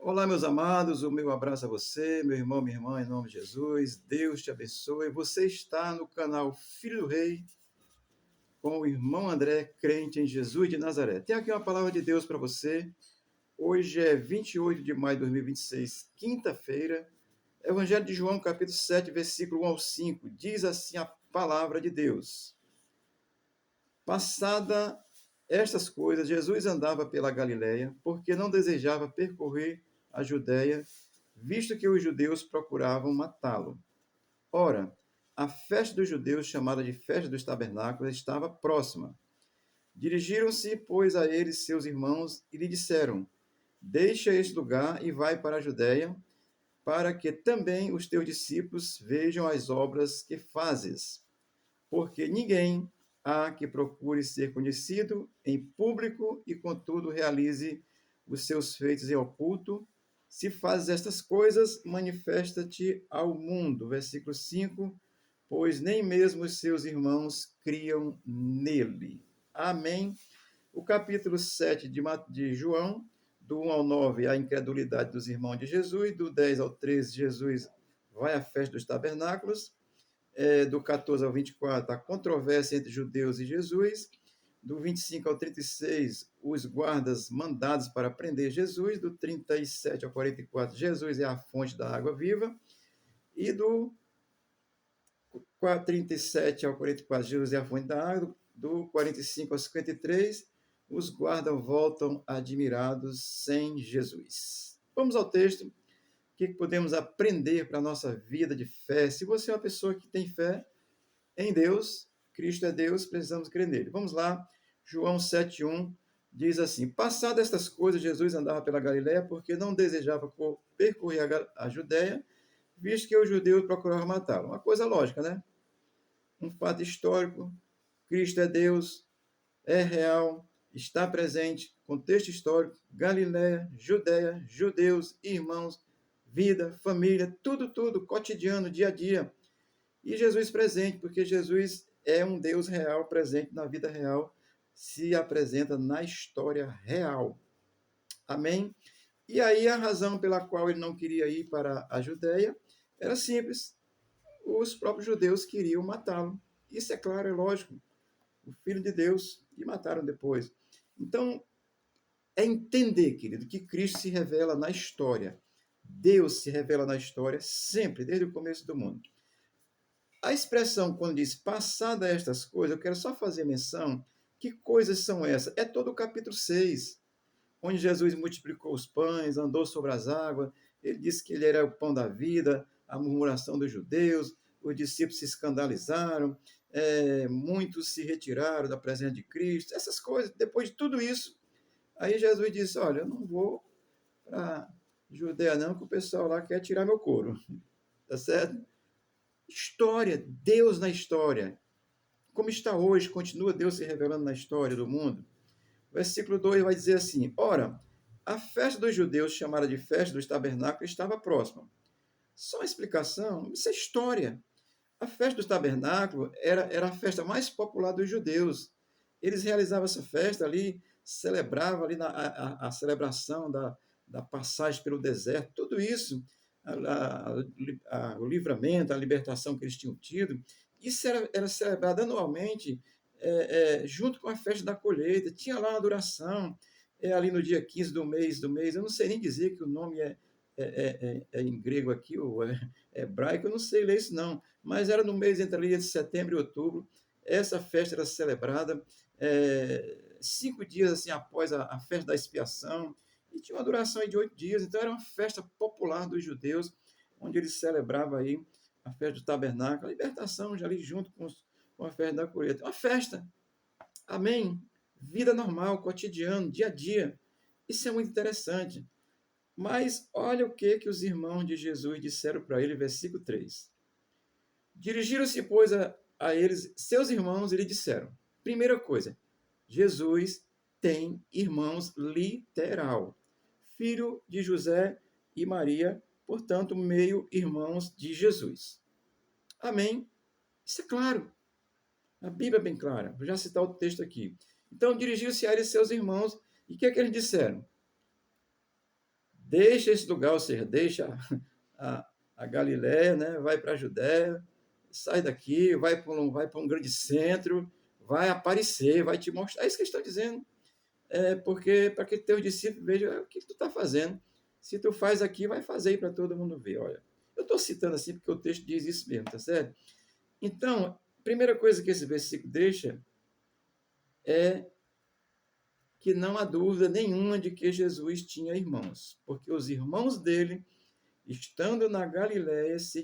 Olá, meus amados, o meu abraço a você, meu irmão, minha irmã, em nome de Jesus. Deus te abençoe. Você está no canal Filho do Rei com o irmão André, crente em Jesus de Nazaré. Tem aqui uma palavra de Deus para você. Hoje é 28 de maio de 2026, quinta-feira. Evangelho de João, capítulo 7, versículo 1 ao 5. Diz assim a palavra de Deus. Passada estas coisas, Jesus andava pela Galiléia, porque não desejava percorrer a Judéia, visto que os judeus procuravam matá-lo. Ora, a festa dos judeus, chamada de Festa dos Tabernáculos, estava próxima. Dirigiram-se, pois, a ele seus irmãos e lhe disseram: Deixa este lugar e vai para a Judéia, para que também os teus discípulos vejam as obras que fazes. Porque ninguém há que procure ser conhecido em público e, contudo, realize os seus feitos em oculto. Se fazes estas coisas, manifesta-te ao mundo. Versículo 5. Pois nem mesmo os seus irmãos criam nele. Amém. O capítulo 7 de João, do 1 ao 9, a incredulidade dos irmãos de Jesus, do 10 ao 13, Jesus vai à festa dos tabernáculos, do 14 ao 24, a controvérsia entre judeus e Jesus, do 25 ao 36, os guardas mandados para prender Jesus, do 37 ao 44, Jesus é a fonte da água viva, e do 37 ao 44, Jesus é a fonte da água, do 45 ao 53, os guardas voltam admirados sem Jesus. Vamos ao texto. O que podemos aprender para a nossa vida de fé? Se você é uma pessoa que tem fé em Deus, Cristo é Deus, precisamos crer nele. Vamos lá, João 7,1 diz assim: Passadas estas coisas, Jesus andava pela Galiléia porque não desejava percorrer a Judéia, visto que os judeus procuravam matá-lo. Uma coisa lógica, né? Um fato histórico, Cristo é Deus, é real, está presente, contexto histórico, Galiléia, Judéia, judeus, irmãos, vida, família, tudo, cotidiano, dia a dia. E Jesus presente, porque Jesus é um Deus real, presente na vida real, se apresenta na história real. Amém? E aí a razão pela qual ele não queria ir para a Judéia era simples. Os próprios judeus queriam matá-lo. Isso é claro, é lógico. O Filho de Deus, e mataram depois. Então, é entender, querido, que Cristo se revela na história. Deus se revela na história sempre, desde o começo do mundo. A expressão, quando diz passada estas coisas, eu quero só fazer menção, que coisas são essas? É todo o capítulo 6, onde Jesus multiplicou os pães, andou sobre as águas, ele disse que ele era o pão da vida, a murmuração dos judeus, os discípulos se escandalizaram, muitos se retiraram da presença de Cristo, essas coisas. Depois de tudo isso, aí Jesus disse: Olha, eu não vou para Judeia, não, que o pessoal lá quer tirar meu couro. Tá certo? História, Deus na história. Como está hoje, continua Deus se revelando na história do mundo. O versículo 2 vai dizer assim: Ora, a festa dos judeus, chamada de festa dos tabernáculos, estava próxima. Só uma explicação, isso é história. A festa dos tabernáculos era a festa mais popular dos judeus. Eles realizavam essa festa ali, celebravam ali a celebração da passagem pelo deserto, tudo isso, o livramento, a libertação que eles tinham tido, isso era celebrado anualmente, junto com a festa da colheita. Tinha lá uma duração, ali no dia 15 do mês, eu não sei nem dizer que o nome é em grego aqui, ou é hebraico, eu não sei ler isso não, mas era no mês entre ali de setembro e outubro. Essa festa era celebrada 5 dias assim após a festa da expiação, e tinha uma duração de 8 dias. Então era uma festa popular dos judeus, onde eles celebravam aí a festa do tabernáculo, a libertação já ali junto com a festa da colheita. Uma festa, amém? Vida normal, cotidiano, dia a dia. Isso é muito interessante. Mas olha o que os irmãos de Jesus disseram para ele, versículo 3. Dirigiram-se, pois, a eles, seus irmãos, e lhe disseram: primeira coisa, Jesus tem irmãos literal, filho de José e Maria, portanto, meio-irmãos de Jesus. Amém? Isso é claro. A Bíblia é bem clara. Vou já citar o texto aqui. Então, dirigiram-se a eles, seus irmãos, e o que é que eles disseram? deixa esse lugar, ou seja, deixa a Galiléia, né? Vai para a Judéia, sai daqui, vai para um grande centro, vai aparecer, vai te mostrar. É isso que eles estão dizendo. Porque para que teus discípulos vejam o que tu está fazendo. Se tu faz aqui, vai fazer aí para todo mundo ver. Olha, eu estou citando assim porque o texto diz isso mesmo, tá certo? Então, a primeira coisa que esse versículo deixa é que não há dúvida nenhuma de que Jesus tinha irmãos, porque os irmãos dele, estando na Galiléia, se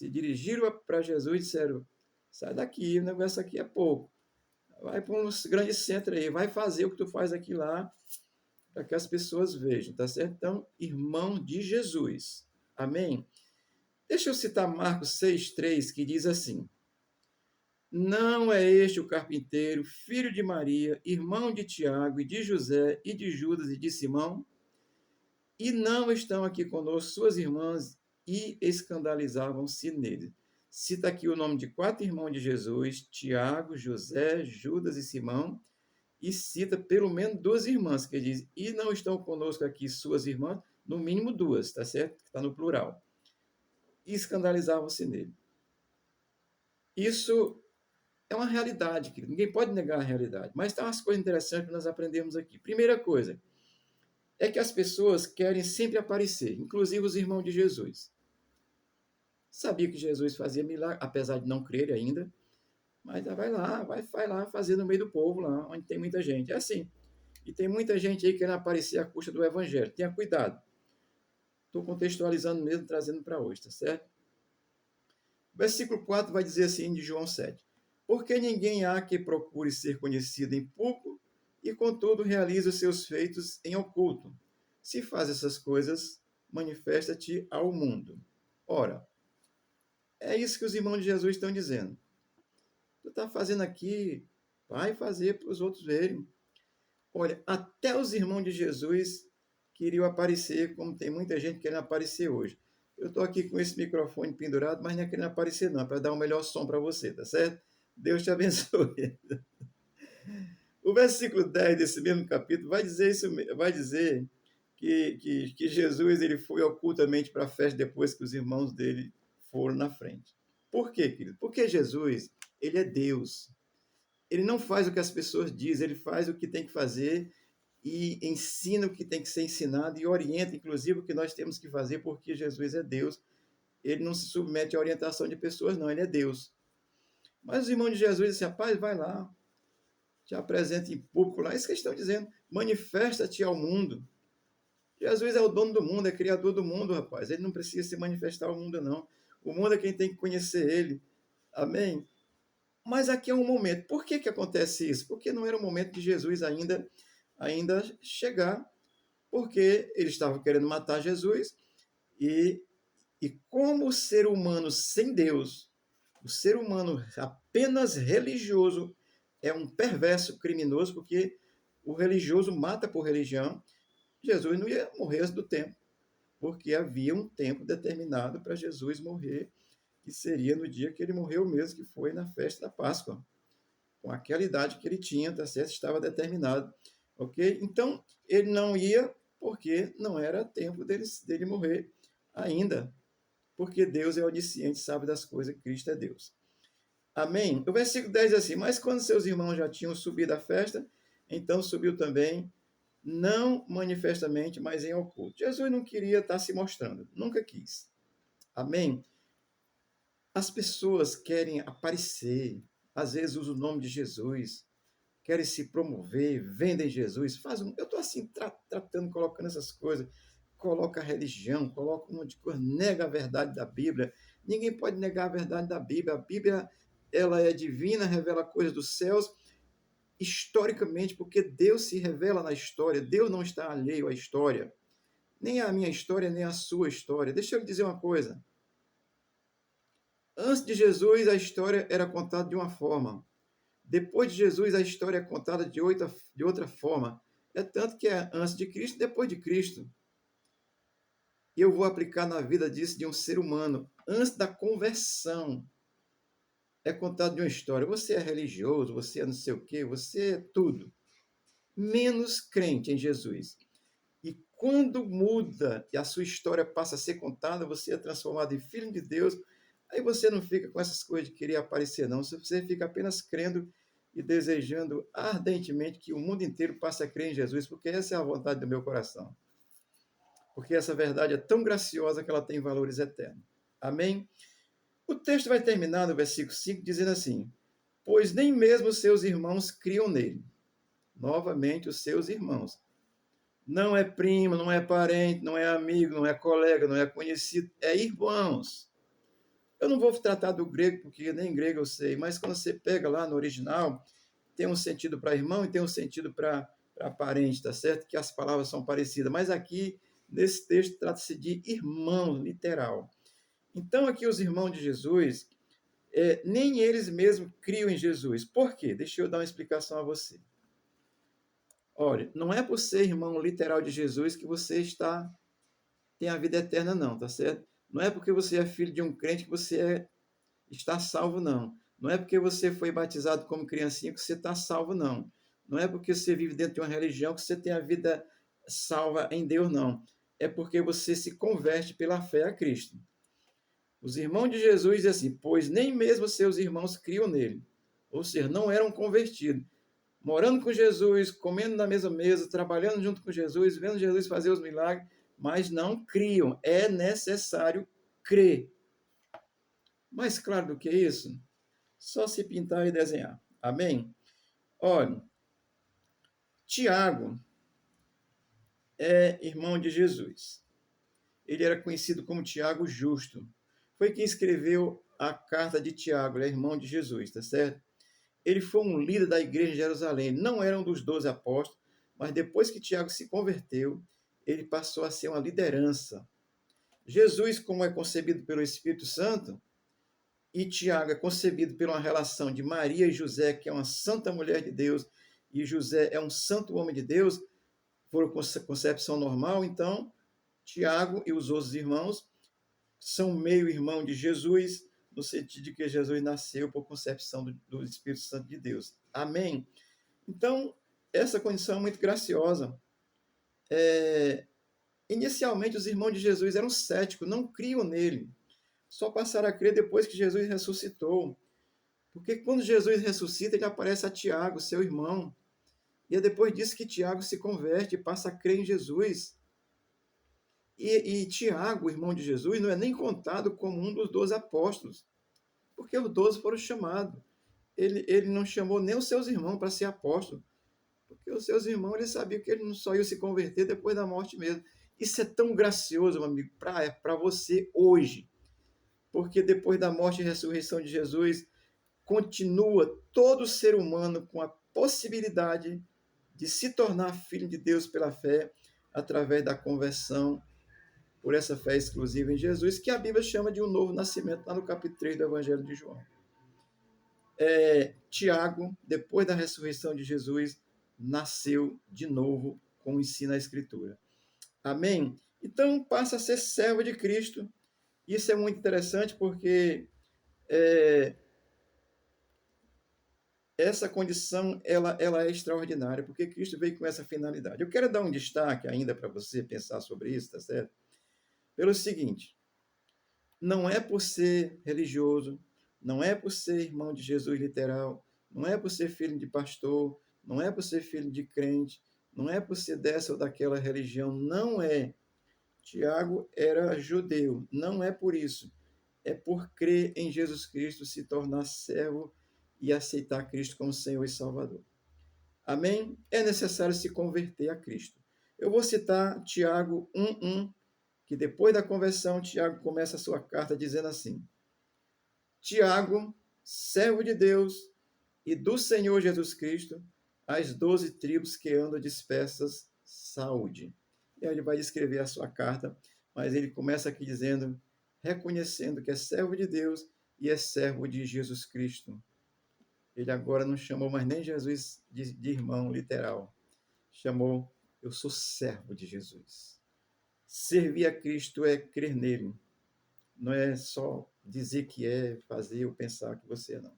dirigiram para Jesus e disseram: sai daqui, o negócio aqui é pouco. Vai para um grande centro aí, vai fazer o que tu faz aqui lá, para que as pessoas vejam, tá certo? Então, irmão de Jesus. Amém? Deixa eu citar Marcos 6,3, que diz assim: não é este o carpinteiro, filho de Maria, irmão de Tiago e de José e de Judas e de Simão? E não estão aqui conosco suas irmãs? E escandalizavam-se nele. Cita aqui o nome de 4 irmãos de Jesus: Tiago, José, Judas e Simão. E cita pelo menos 2 irmãs, que diz: e não estão conosco aqui suas irmãs? No mínimo 2, tá certo? Está no plural. E escandalizavam-se nele. Isso é uma realidade, querido. Ninguém pode negar a realidade. Mas tem umas coisas interessantes que nós aprendemos aqui. Primeira coisa é que as pessoas querem sempre aparecer, inclusive os irmãos de Jesus. Sabia que Jesus fazia milagre, apesar de não crer ainda, mas vai lá fazer no meio do povo, lá onde tem muita gente. É assim. E tem muita gente aí querendo aparecer à custa do evangelho. Tenha cuidado. Estou contextualizando mesmo, trazendo para hoje, tá certo? O versículo 4 vai dizer assim, de João 7. Porque ninguém há que procure ser conhecido em público e, contudo, realiza os seus feitos em oculto. Se faz essas coisas, manifesta-te ao mundo. Ora, é isso que os irmãos de Jesus estão dizendo. Tu está fazendo aqui, vai fazer para os outros verem. Olha, até os irmãos de Jesus queriam aparecer, como tem muita gente querendo aparecer hoje. Eu estou aqui com esse microfone pendurado, mas não é querendo aparecer, não, é para dar um melhor som para você, tá certo? Deus te abençoe. O versículo 10 desse mesmo capítulo vai dizer isso, vai dizer que Jesus ele foi ocultamente para a festa depois que os irmãos dele foram na frente. Por quê, querido? Porque Jesus, ele é Deus. Ele não faz o que as pessoas dizem, ele faz o que tem que fazer e ensina o que tem que ser ensinado e orienta, inclusive, o que nós temos que fazer, porque Jesus é Deus. Ele não se submete à orientação de pessoas, não, ele é Deus. Mas os irmãos de Jesus dizem, rapaz, vai lá, te apresenta em público lá. Isso que eles estão dizendo, manifesta-te ao mundo. Jesus é o dono do mundo, é criador do mundo, rapaz. Ele não precisa se manifestar ao mundo, não. O mundo é quem tem que conhecer ele. Amém? Mas aqui é um momento. Por que acontece isso? Porque não era o momento de Jesus ainda chegar, porque eles estavam querendo matar Jesus e, e como o ser humano sem Deus, o ser humano apenas religioso é um perverso criminoso, porque o religioso mata por religião. Jesus não ia morrer antes do tempo, porque havia um tempo determinado para Jesus morrer, que seria no dia que ele morreu mesmo, que foi na festa da Páscoa. Com aquela idade que ele tinha, tá certo? Estava determinado, ok? Então, ele não ia porque não era tempo dele morrer ainda, porque Deus é onisciente, sabe das coisas, Cristo é Deus. Amém? O versículo 10 diz assim, mas quando seus irmãos já tinham subido à festa, então subiu também, não manifestamente, mas em oculto. Jesus não queria estar se mostrando, nunca quis. Amém? As pessoas querem aparecer, às vezes usam o nome de Jesus, querem se promover, vendem Jesus, eu estou assim tratando, colocando essas coisas, coloca a religião, coloca um monte de coisa, nega a verdade da Bíblia. Ninguém pode negar a verdade da Bíblia. A Bíblia, ela é divina, revela coisas dos céus, historicamente, porque Deus se revela na história, Deus não está alheio à história, nem a minha história, nem a sua história. Deixa eu lhe dizer uma coisa, antes de Jesus, a história era contada de uma forma. Depois de Jesus, a história é contada de outra forma. É tanto que é antes de Cristo e depois de Cristo. E eu vou aplicar na vida disso de um ser humano. Antes da conversão, é contado de uma história. Você é religioso, você é não sei o quê, você é tudo. Menos crente em Jesus. E quando muda e a sua história passa a ser contada, você é transformado em filho de Deus, aí você não fica com essas coisas de querer aparecer, não. Você fica apenas crendo e desejando ardentemente que o mundo inteiro passe a crer em Jesus, porque essa é a vontade do meu coração. Porque essa verdade é tão graciosa que ela tem valores eternos. Amém? O texto vai terminar no versículo 5 dizendo assim: pois nem mesmo seus irmãos criam nele. Novamente, os seus irmãos. Não é primo, não é parente, não é amigo, não é colega, não é conhecido, é irmãos. Eu não vou tratar do grego, porque nem grego eu sei, mas quando você pega lá no original, tem um sentido para irmão e tem um sentido para parente, tá certo? Que as palavras são parecidas, mas aqui, nesse texto, trata-se de irmão, literal. Então, aqui os irmãos de Jesus, nem eles mesmos criam em Jesus. Por quê? Deixa eu dar uma explicação a você. Olha, não é por ser irmão literal de Jesus que você tem a vida eterna, não, tá certo? Não é porque você é filho de um crente que você está salvo, não. Não é porque você foi batizado como criancinha que você está salvo, não. Não é porque você vive dentro de uma religião que você tem a vida salva em Deus, não. É porque você se converte pela fé a Cristo. Os irmãos de Jesus dizem assim, pois nem mesmo seus irmãos criam nele. Ou seja, não eram convertidos. Morando com Jesus, comendo na mesma mesa, trabalhando junto com Jesus, vendo Jesus fazer os milagres, mas não criam. É necessário crer. Mais claro do que isso, só se pintar e desenhar. Amém? Olha, Tiago é irmão de Jesus. Ele era conhecido como Tiago Justo. Foi quem escreveu a carta de Tiago, ele é irmão de Jesus, tá certo? Ele foi um líder da igreja de Jerusalém. Não era um dos 12 apóstolos, mas depois que Tiago se converteu, ele passou a ser uma liderança. Jesus, como é concebido pelo Espírito Santo, e Tiago é concebido por uma relação de Maria e José, que é uma santa mulher de Deus, e José é um santo homem de Deus, por concepção normal, então Tiago e os outros irmãos são meio-irmão de Jesus, no sentido de que Jesus nasceu por concepção do Espírito Santo de Deus. Amém? Então, essa condição é muito graciosa. Inicialmente, os irmãos de Jesus eram céticos, não criam nele. Só passaram a crer depois que Jesus ressuscitou. Porque quando Jesus ressuscita, ele aparece a Tiago, seu irmão. E é depois disso que Tiago se converte e passa a crer em Jesus. E Tiago, irmão de Jesus, não é nem contado como um dos 12 apóstolos, porque os 12 foram chamados. Ele não chamou nem os seus irmãos para ser apóstolo, porque os seus irmãos, ele sabia que ele não só ia se converter depois da morte mesmo. Isso é tão gracioso, meu amigo, para você hoje, porque depois da morte e ressurreição de Jesus, continua todo ser humano com a possibilidade de se tornar filho de Deus pela fé, através da conversão, por essa fé exclusiva em Jesus, que a Bíblia chama de um novo nascimento, lá no capítulo 3 do Evangelho de João. Tiago, depois da ressurreição de Jesus, nasceu de novo, como ensina a Escritura. Amém? Então, passa a ser servo de Cristo. Isso é muito interessante porque essa condição ela é extraordinária, porque Cristo veio com essa finalidade. Eu quero dar um destaque ainda para você pensar sobre isso, tá certo? Pelo seguinte, não é por ser religioso, não é por ser irmão de Jesus literal, não é por ser filho de pastor, não é por ser filho de crente, não é por ser dessa ou daquela religião, não é. Tiago era judeu, não é por isso. É por crer em Jesus Cristo, se tornar servo e aceitar Cristo como Senhor e Salvador. Amém? É necessário se converter a Cristo. Eu vou citar Tiago 1:1, que depois da conversão, Tiago começa a sua carta dizendo assim: Tiago, servo de Deus e do Senhor Jesus Cristo, às 12 tribos que andam dispersas, saúde. E aí ele vai escrever a sua carta, mas ele começa aqui dizendo, reconhecendo que é servo de Deus e é servo de Jesus Cristo. Ele agora não chamou mais nem Jesus de irmão literal. Chamou, eu sou servo de Jesus. Servir a Cristo é crer nele. Não é só dizer que é, fazer ou pensar que você não.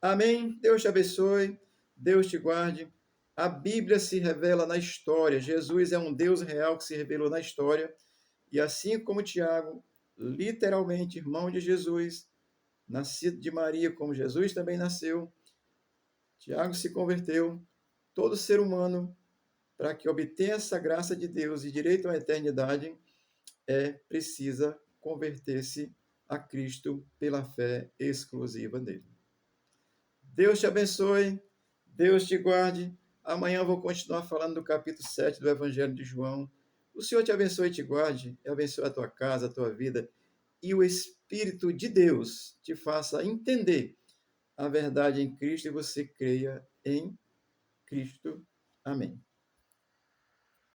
Amém? Deus te abençoe. Deus te guarde. A Bíblia se revela na história. Jesus é um Deus real que se revelou na história. E assim como Tiago, literalmente irmão de Jesus, nascido de Maria, como Jesus também nasceu, Tiago se converteu. Todo ser humano, para que obtenha essa graça de Deus e direito à eternidade, precisa converter-se a Cristo pela fé exclusiva nele. Deus te abençoe, Deus te guarde. Amanhã eu vou continuar falando do capítulo 7 do Evangelho de João. O Senhor te abençoe e te guarde, e abençoe a tua casa, a tua vida, e o Espírito de Deus te faça entender a verdade em Cristo e você creia em Cristo. Amém.